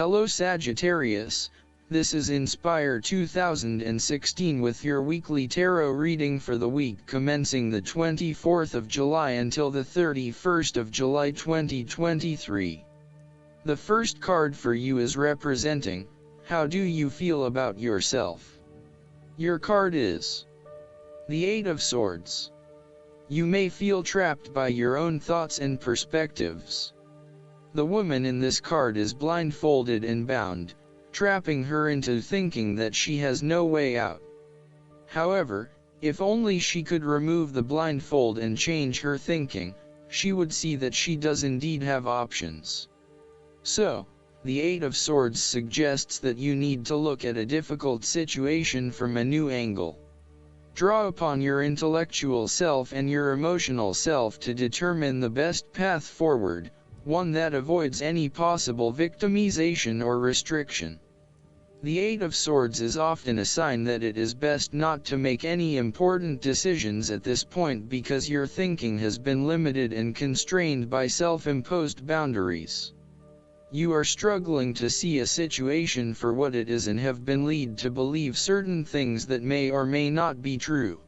Hello Sagittarius, this is Inspire 2016 with your weekly tarot reading for the week commencing the 24th of July until the 31st of July 2023. The first card for you is representing, how do you feel about yourself? Your card is the Eight of Swords. You may feel trapped by your own thoughts and perspectives. The woman in this card is blindfolded and bound, trapping her into thinking that she has no way out. However, if only she could remove the blindfold and change her thinking, she would see that she does indeed have options. So, the Eight of Swords suggests that you need to look at a difficult situation from a new angle. Draw upon your intellectual self and your emotional self to determine the best path forward, one that avoids any possible victimization or restriction. The Eight of Swords is often a sign that it is best not to make any important decisions at this point because your thinking has been limited and constrained by self-imposed boundaries. You are struggling to see a situation for what it is and have been led to believe certain things that may or may not be true.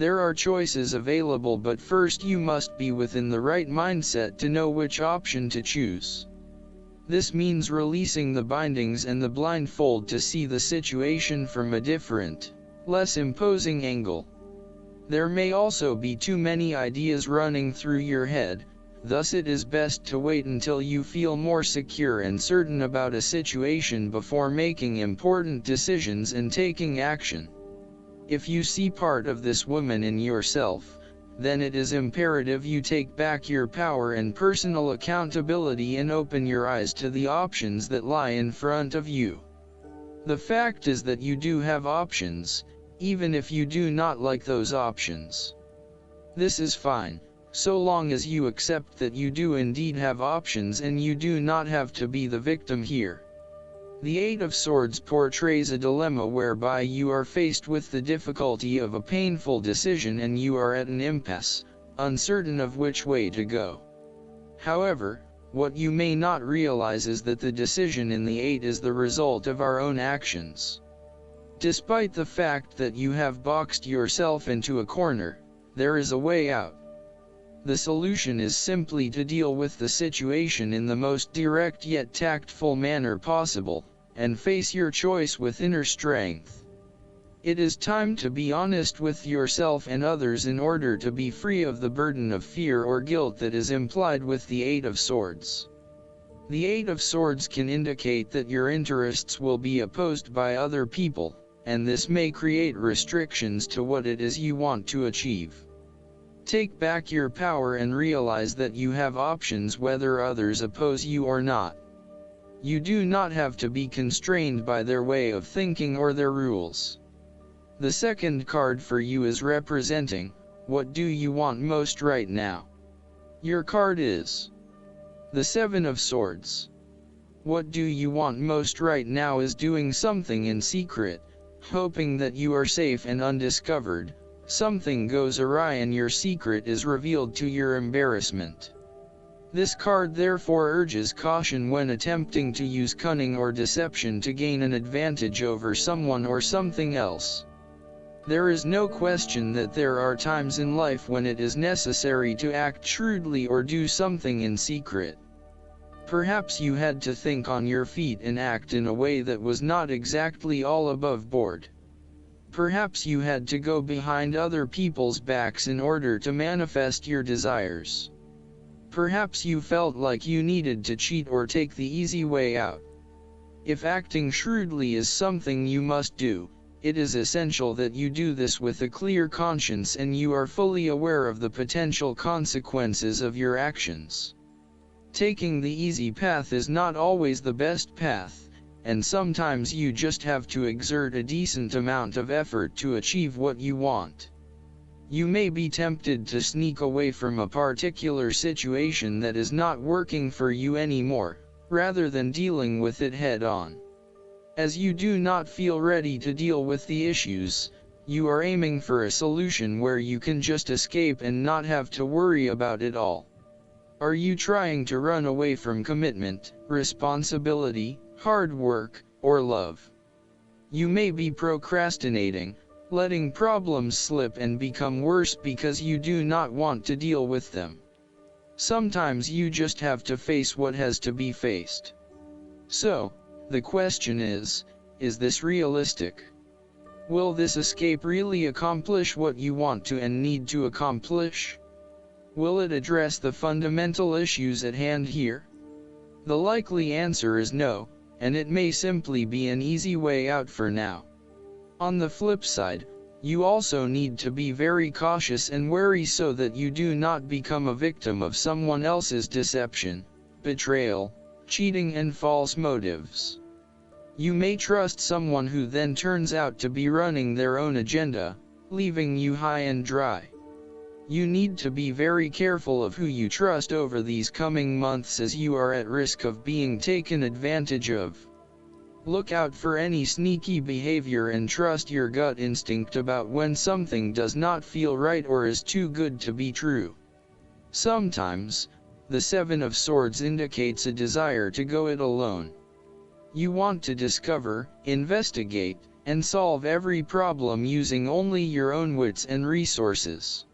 There are choices available, but first you must be within the right mindset to know which option to choose. This means releasing the bindings and the blindfold to see the situation from a different, less imposing angle. There may also be too many ideas running through your head, thus it is best to wait until you feel more secure and certain about a situation before making important decisions and taking action. If you see part of this woman in yourself, then it is imperative you take back your power and personal accountability and open your eyes to the options that lie in front of you. The fact is that you do have options, even if you do not like those options. This is fine, so long as you accept that you do indeed have options and you do not have to be the victim here. The Eight of Swords portrays a dilemma whereby you are faced with the difficulty of a painful decision and you are at an impasse, uncertain of which way to go. However, what you may not realize is that the decision in the Eight is the result of our own actions. Despite the fact that you have boxed yourself into a corner, there is a way out. The solution is simply to deal with the situation in the most direct yet tactful manner possible, and face your choice with inner strength. It is time to be honest with yourself and others in order to be free of the burden of fear or guilt that is implied with the Eight of Swords. The Eight of Swords can indicate that your interests will be opposed by other people, and this may create restrictions to what it is you want to achieve. Take back your power and realize that you have options whether others oppose you or not. You do not have to be constrained by their way of thinking or their rules. The second card for you is representing, what do you want most right now? Your card is the Seven of Swords. What do you want most right now is doing something in secret, hoping that you are safe and undiscovered. Something goes awry and your secret is revealed to your embarrassment. This card therefore urges caution when attempting to use cunning or deception to gain an advantage over someone or something else. There is no question that there are times in life when it is necessary to act shrewdly or do something in secret. Perhaps you had to think on your feet and act in a way that was not exactly all above board. Perhaps you had to go behind other people's backs in order to manifest your desires. Perhaps you felt like you needed to cheat or take the easy way out. If acting shrewdly is something you must do, it is essential that you do this with a clear conscience and you are fully aware of the potential consequences of your actions. Taking the easy path is not always the best path, and sometimes you just have to exert a decent amount of effort to achieve what you want. You may be tempted to sneak away from a particular situation that is not working for you anymore, rather than dealing with it head-on. As you do not feel ready to deal with the issues, you are aiming for a solution where you can just escape and not have to worry about it all. Are you trying to run away from commitment, responsibility, hard work, or love. You may be procrastinating, letting problems slip and become worse because you do not want to deal with them. Sometimes you just have to face what has to be faced. So, the question is this realistic? Will this escape really accomplish what you want to and need to accomplish? Will it address the fundamental issues at hand here? The likely answer is no, and it may simply be an easy way out for now. On the flip side, you also need to be very cautious and wary so that you do not become a victim of someone else's deception, betrayal, cheating and false motives. You may trust someone who then turns out to be running their own agenda, leaving you high and dry. You need to be very careful of who you trust over these coming months as you are at risk of being taken advantage of. Look out for any sneaky behavior and trust your gut instinct about when something does not feel right or is too good to be true. Sometimes, the Seven of Swords indicates a desire to go it alone. You want to discover, investigate, and solve every problem using only your own wits and resources.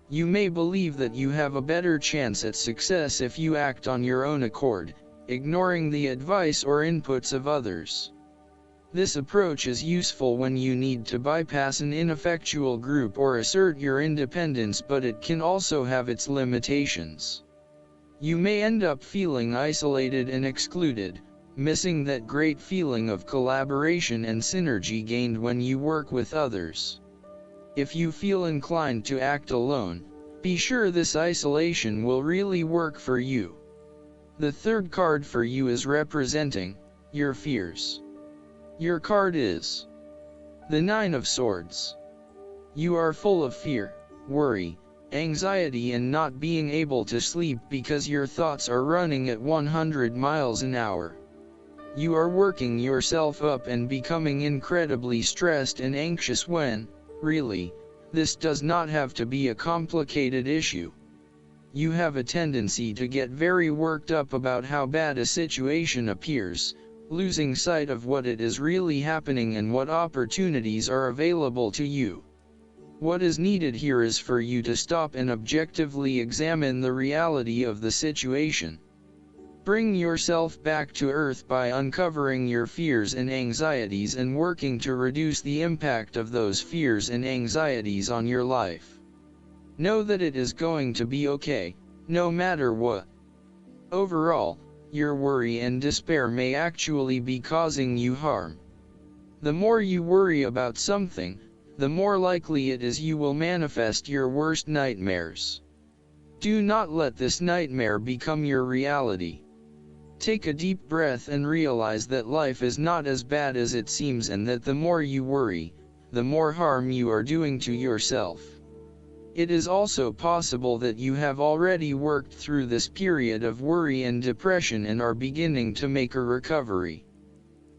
You may believe that you have a better chance at success if you act on your own accord, ignoring the advice or inputs of others. This approach is useful when you need to bypass an ineffectual group or assert your independence, but it can also have its limitations. You may end up feeling isolated and excluded, missing that great feeling of collaboration and synergy gained when you work with others. If you feel inclined to act alone, be sure this isolation will really work for you. The third card for you is representing your fears. Your card is the Nine of Swords. You are full of fear, worry, anxiety and not being able to sleep because your thoughts are running at 100 miles an hour. You are working yourself up and becoming incredibly stressed and anxious when, really, this does not have to be a complicated issue. You have a tendency to get very worked up about how bad a situation appears, losing sight of what it is really happening and what opportunities are available to you. What is needed here is for you to stop and objectively examine the reality of the situation. Bring yourself back to earth by uncovering your fears and anxieties and working to reduce the impact of those fears and anxieties on your life. Know that it is going to be okay, no matter what. Overall, your worry and despair may actually be causing you harm. The more you worry about something, the more likely it is you will manifest your worst nightmares. Do not let this nightmare become your reality. Take a deep breath and realize that life is not as bad as it seems and that the more you worry, the more harm you are doing to yourself. It is also possible that you have already worked through this period of worry and depression and are beginning to make a recovery.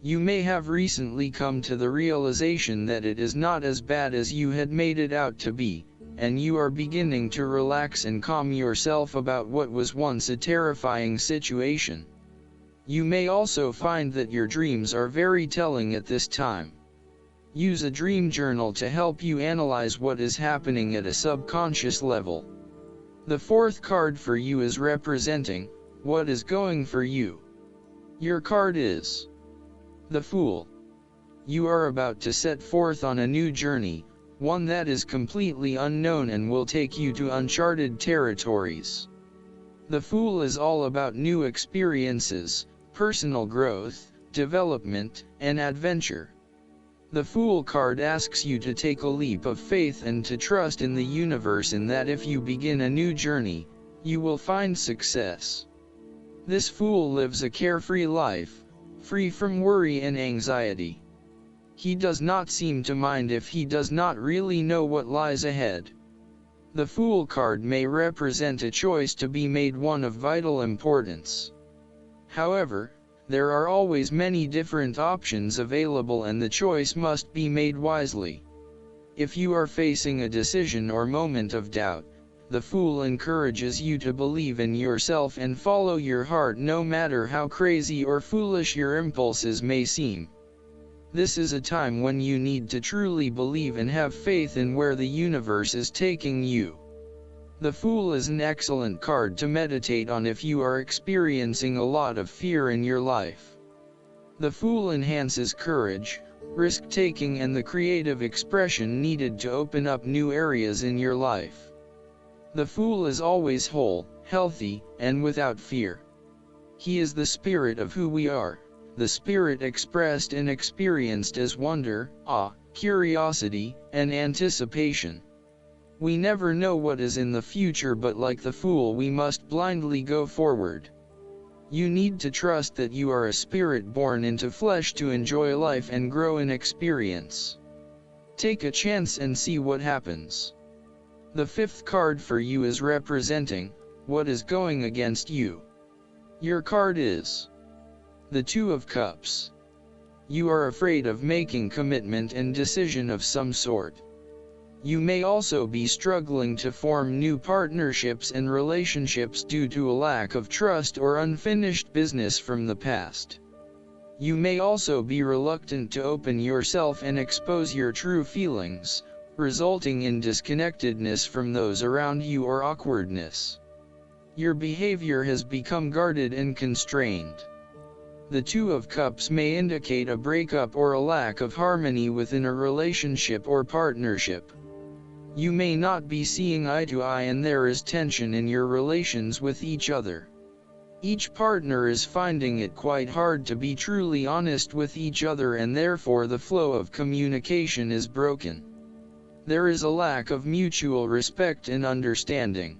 You may have recently come to the realization that it is not as bad as you had made it out to be, and you are beginning to relax and calm yourself about what was once a terrifying situation. You may also find that your dreams are very telling at this time. Use a dream journal to help you analyze what is happening at a subconscious level. The fourth card for you is representing what is going for you. Your card is the Fool. You are about to set forth on a new journey, one that is completely unknown and will take you to uncharted territories. The Fool is all about new experiences, personal growth, development, and adventure. The Fool card asks you to take a leap of faith and to trust in the universe in that if you begin a new journey, you will find success. This Fool lives a carefree life, free from worry and anxiety. He does not seem to mind if he does not really know what lies ahead. The Fool card may represent a choice to be made, one of vital importance. However, there are always many different options available and the choice must be made wisely. If you are facing a decision or moment of doubt, the Fool encourages you to believe in yourself and follow your heart no matter how crazy or foolish your impulses may seem. This is a time when you need to truly believe and have faith in where the universe is taking you. The Fool is an excellent card to meditate on if you are experiencing a lot of fear in your life. The Fool enhances courage, risk-taking and the creative expression needed to open up new areas in your life. The Fool is always whole, healthy, and without fear. He is the spirit of who we are, the spirit expressed and experienced as wonder, awe, curiosity, and anticipation. We never know what is in the future, but like the Fool we must blindly go forward. You need to trust that you are a spirit born into flesh to enjoy life and grow in experience. Take a chance and see what happens. The fifth card for you is representing what is going against you. Your card is the Two of Cups. You are afraid of making commitment and decision of some sort. You may also be struggling to form new partnerships and relationships due to a lack of trust or unfinished business from the past. You may also be reluctant to open yourself and expose your true feelings, resulting in disconnectedness from those around you or awkwardness. Your behavior has become guarded and constrained. The Two of Cups may indicate a breakup or a lack of harmony within a relationship or partnership. You may not be seeing eye to eye and there is tension in your relations with each other. Each partner is finding it quite hard to be truly honest with each other and therefore the flow of communication is broken. There is a lack of mutual respect and understanding.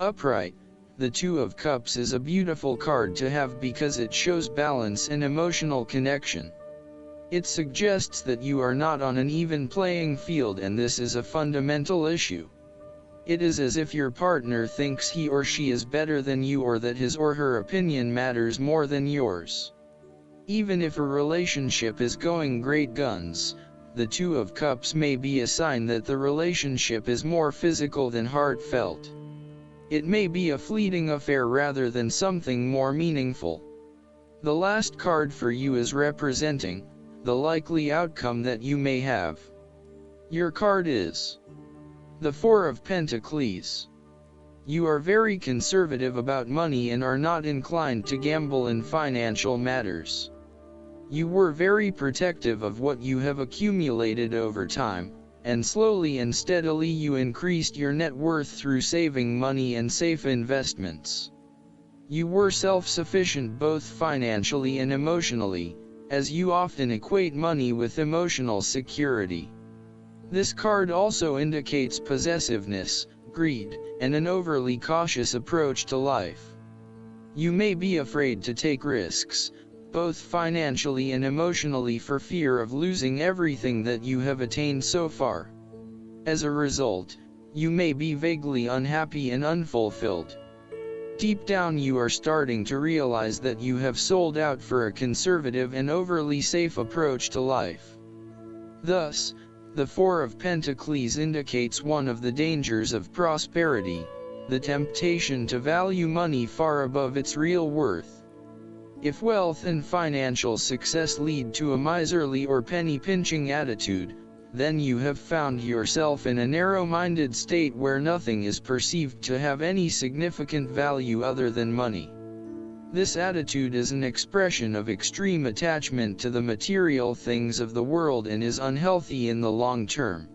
Upright, the Two of Cups is a beautiful card to have because it shows balance and emotional connection. It suggests that you are not on an even playing field and this is a fundamental issue. It is as if your partner thinks he or she is better than you or that his or her opinion matters more than yours. Even if a relationship is going great guns, the Two of Cups may be a sign that the relationship is more physical than heartfelt. It may be a fleeting affair rather than something more meaningful. The last card for you is representing the likely outcome that you may have. Your card is the Four of Pentacles. You are very conservative about money and are not inclined to gamble in financial matters. You were very protective of what you have accumulated over time, and slowly and steadily you increased your net worth through saving money and safe investments. You were self-sufficient both financially and emotionally, as you often equate money with emotional security. This card also indicates possessiveness, greed, and an overly cautious approach to life. You may be afraid to take risks, both financially and emotionally for fear of losing everything that you have attained so far. As a result, you may be vaguely unhappy and unfulfilled. Deep down you are starting to realize that you have sold out for a conservative and overly safe approach to life. Thus, the Four of Pentacles indicates one of the dangers of prosperity, the temptation to value money far above its real worth. If wealth and financial success lead to a miserly or penny-pinching attitude, then you have found yourself in a narrow-minded state where nothing is perceived to have any significant value other than money. This attitude is an expression of extreme attachment to the material things of the world and is unhealthy in the long term.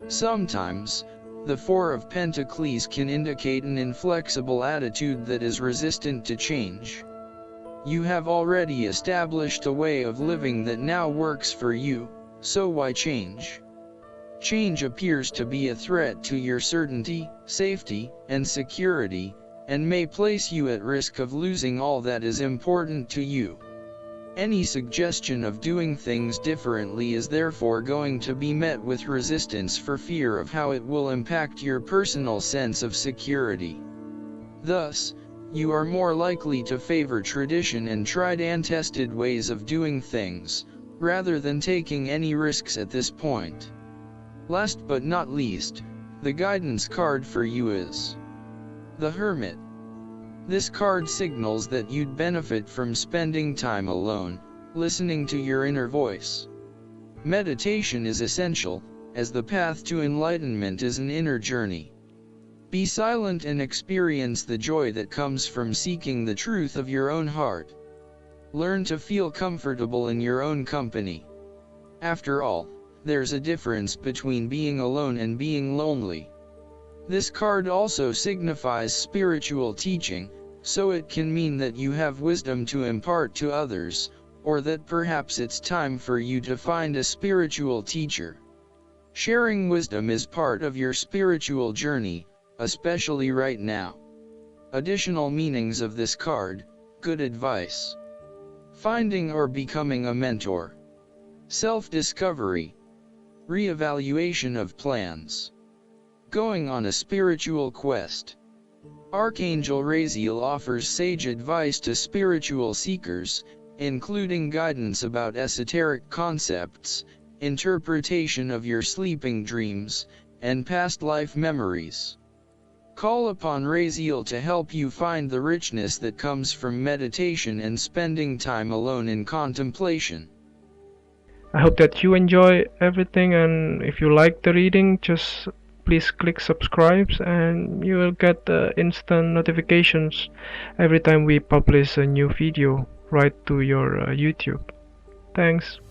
Sometimes, the Four of Pentacles can indicate an inflexible attitude that is resistant to change. You have already established a way of living that now works for you, so why change? Change appears to be a threat to your certainty, safety, and security, and may place you at risk of losing all that is important to you. Any suggestion of doing things differently is therefore going to be met with resistance for fear of how it will impact your personal sense of security. Thus, you are more likely to favor tradition and tried and tested ways of doing things, rather than taking any risks at this point. Last but not least, The guidance card for you is the Hermit. This card signals that you'd benefit from spending time alone, listening to your inner voice. Meditation is essential, as the path to enlightenment is an inner journey. Be silent and experience the joy that comes from seeking the truth of your own heart. Learn to feel comfortable in your own company. After all, there's a difference between being alone and being lonely. This card also signifies spiritual teaching, so it can mean that you have wisdom to impart to others, or that perhaps it's time for you to find a spiritual teacher. Sharing wisdom is part of your spiritual journey, especially right now. Additional meanings of this card: good advice, finding or becoming a mentor, self-discovery, re-evaluation of plans, going on a spiritual quest. Archangel Raziel offers sage advice to spiritual seekers, including guidance about esoteric concepts, interpretation of your sleeping dreams, and past life memories. Call upon Raziel to help you find the richness that comes from meditation and spending time alone in contemplation. I hope that you enjoy everything, and if you like the reading, just please click subscribe and you will get instant notifications every time we publish a new video right to your YouTube. Thanks.